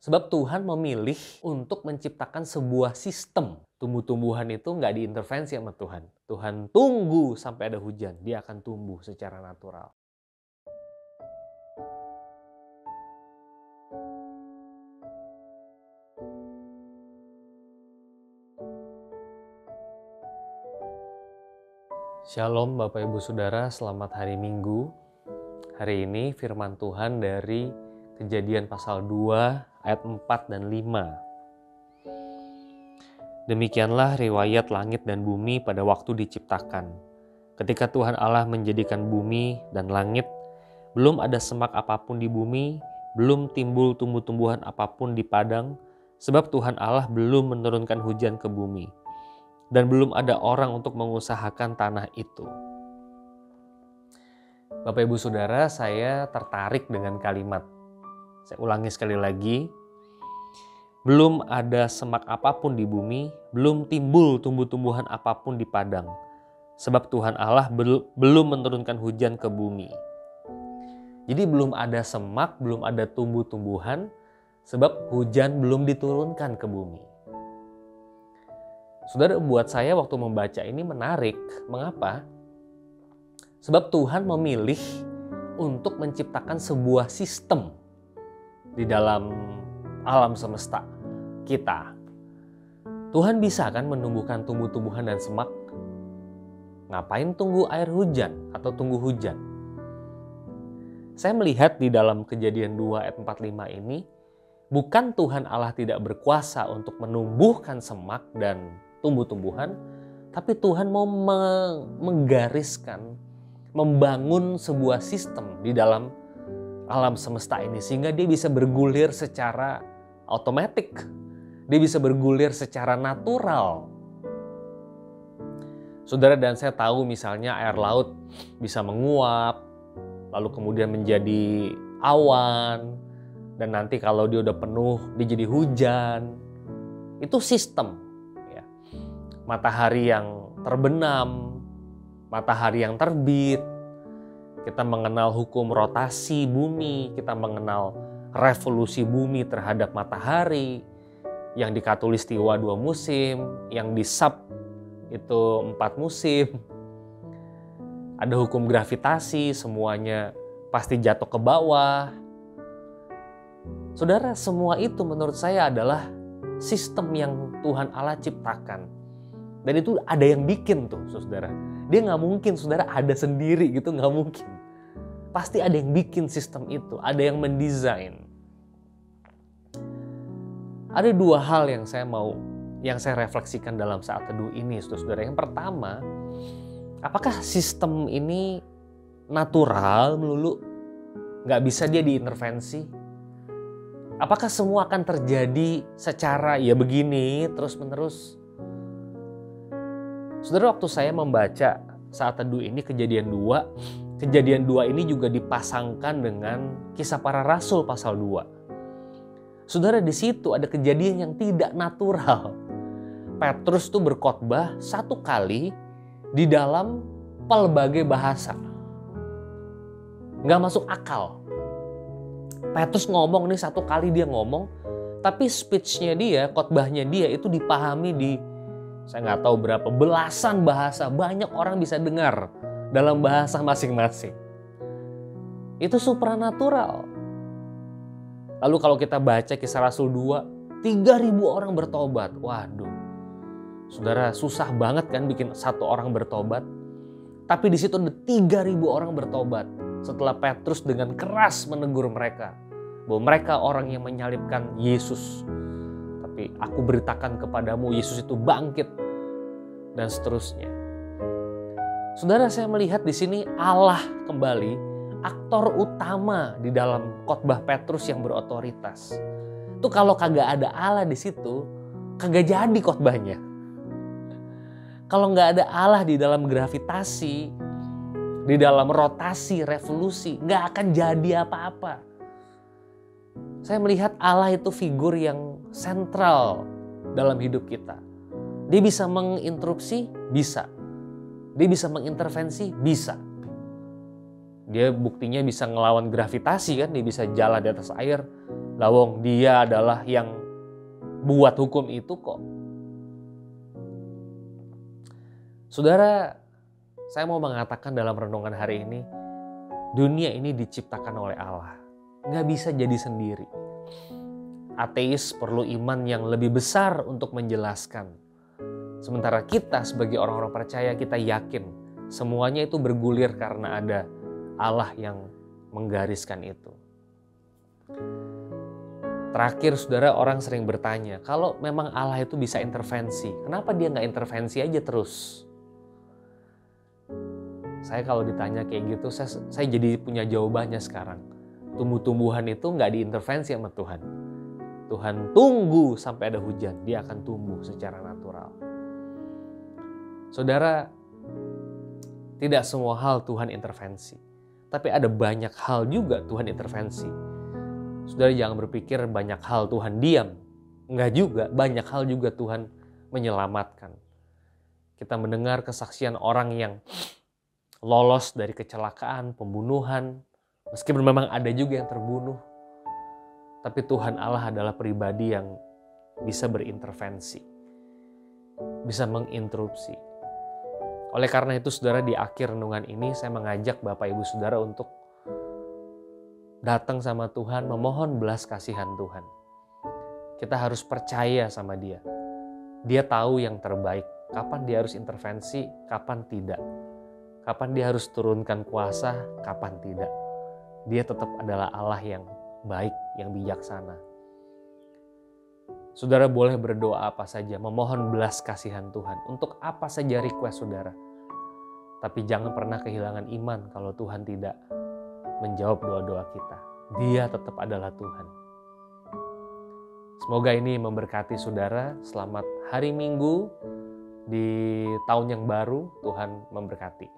Sebab Tuhan memilih untuk menciptakan sebuah sistem. Tumbuh-tumbuhan itu nggak diintervensi sama Tuhan. Tuhan tunggu sampai ada hujan, dia akan tumbuh secara natural. Shalom Bapak Ibu Saudara, selamat hari Minggu. Hari ini firman Tuhan dari Kejadian pasal 2 ayat 4 dan 5. Demikianlah riwayat langit dan bumi pada waktu diciptakan. Ketika Tuhan Allah menjadikan bumi dan langit, belum ada semak apapun di bumi, belum timbul tumbuh-tumbuhan apapun di padang, sebab Tuhan Allah belum menurunkan hujan ke bumi, dan belum ada orang untuk mengusahakan tanah itu. Bapak Ibu Saudara, saya tertarik dengan kalimat. Saya ulangi sekali lagi. Belum ada semak apapun di bumi, belum timbul tumbuh-tumbuhan apapun di padang, sebab Tuhan Allah belum menurunkan hujan ke bumi. Jadi belum ada semak, belum ada tumbuh-tumbuhan, sebab hujan belum diturunkan ke bumi. Saudara, buat saya waktu membaca ini menarik. Mengapa? Sebab Tuhan memilih untuk menciptakan sebuah sistem di dalam alam semesta kita. Tuhan bisa kan menumbuhkan tumbuh-tumbuhan dan semak? Ngapain tunggu air hujan atau tunggu hujan? Saya melihat di dalam Kejadian 2 ayat 45 ini, bukan Tuhan Allah tidak berkuasa untuk menumbuhkan semak dan tumbuh-tumbuhan, tapi Tuhan mau menggariskan, membangun sebuah sistem di dalam alam semesta ini sehingga dia bisa bergulir secara otomatis. Dia bisa bergulir secara natural. Saudara dan saya tahu misalnya air laut bisa menguap, lalu kemudian menjadi awan, dan nanti kalau dia udah penuh dia jadi hujan. Itu sistem. Ya. Matahari yang terbenam, matahari yang terbit. Kita mengenal hukum rotasi bumi, kita mengenal revolusi bumi terhadap matahari, yang di Khatulistiwa 2 musim, yang di Sab itu 4 musim. Ada hukum gravitasi, semuanya pasti jatuh ke bawah. Saudara, semua itu menurut saya adalah sistem yang Tuhan Allah ciptakan. Dan itu ada yang bikin tuh, saudara. Dia nggak mungkin, saudara, ada sendiri gitu, nggak mungkin. Pasti ada yang bikin sistem itu, ada yang mendesain. Ada 2 hal yang saya refleksikan dalam saat teduh ini, saudara. Yang pertama, apakah sistem ini natural melulu? Nggak bisa dia diintervensi? Apakah semua akan terjadi secara ya begini terus-menerus? Saudara, waktu saya membaca saat teduh ini Kejadian 2 ini juga dipasangkan dengan Kisah Para Rasul pasal 2. Saudara, di situ ada kejadian yang tidak natural. Petrus tuh berkhotbah 1 kali di dalam pelbagai bahasa. Nggak masuk akal. Petrus ngomong nih 1 kali dia ngomong, tapi speech-nya dia, khotbahnya dia itu dipahami di saya nggak tahu berapa belasan bahasa, banyak orang bisa dengar dalam bahasa masing-masing. Itu supranatural. Lalu kalau kita baca Kisah Rasul 2, 3.000 orang bertobat. Waduh, saudara, susah banget kan bikin 1 orang bertobat. Tapi di situ ada 3.000 orang bertobat setelah Petrus dengan keras menegur mereka bahwa mereka orang yang menyalibkan Yesus. Tapi aku beritakan kepadamu Yesus itu bangkit, dan seterusnya. Saudara, saya melihat di sini Allah kembali aktor utama di dalam khotbah Petrus yang berotoritas. Itu kalau kagak ada Allah di situ, kagak jadi khotbahnya. Kalau nggak ada Allah di dalam gravitasi, di dalam rotasi, revolusi, nggak akan jadi apa-apa. Saya melihat Allah itu figur yang sentral dalam hidup kita. Dia bisa menginterupsi? Bisa. Dia bisa mengintervensi? Bisa. Dia buktinya bisa ngelawan gravitasi kan, dia bisa jalan di atas air. Lawong dia adalah yang buat hukum itu kok. Saudara, saya mau mengatakan dalam renungan hari ini, dunia ini diciptakan oleh Allah. Nggak bisa jadi sendiri. Ateis perlu iman yang lebih besar untuk menjelaskan. Sementara kita sebagai orang-orang percaya, kita yakin semuanya itu bergulir karena ada Allah yang menggariskan itu. Terakhir, saudara, orang sering bertanya, kalau memang Allah itu bisa intervensi, kenapa dia nggak intervensi aja terus? Saya kalau ditanya kayak gitu, saya jadi punya jawabannya sekarang. Tumbuh-tumbuhan itu nggak diintervensi sama Tuhan. Tuhan tunggu sampai ada hujan, dia akan tumbuh secara natural. Saudara, tidak semua hal Tuhan intervensi. Tapi ada banyak hal juga Tuhan intervensi. Saudara jangan berpikir banyak hal Tuhan diam. Enggak juga, banyak hal juga Tuhan menyelamatkan. Kita mendengar kesaksian orang yang lolos dari kecelakaan, pembunuhan. Meskipun memang ada juga yang terbunuh. Tapi Tuhan Allah adalah pribadi yang bisa berintervensi. Bisa menginterupsi. Oleh karena itu saudara, di akhir renungan ini saya mengajak Bapak Ibu Saudara untuk datang sama Tuhan, memohon belas kasihan Tuhan. Kita harus percaya sama Dia. Dia tahu yang terbaik. Kapan Dia harus intervensi, kapan tidak. Kapan Dia harus turunkan kuasa, kapan tidak. Dia tetap adalah Allah yang baik, yang bijaksana. Saudara boleh berdoa apa saja, memohon belas kasihan Tuhan. Untuk apa saja request saudara. Tapi jangan pernah kehilangan iman kalau Tuhan tidak menjawab doa-doa kita. Dia tetap adalah Tuhan. Semoga ini memberkati saudara. Selamat hari Minggu di tahun yang baru. Tuhan memberkati.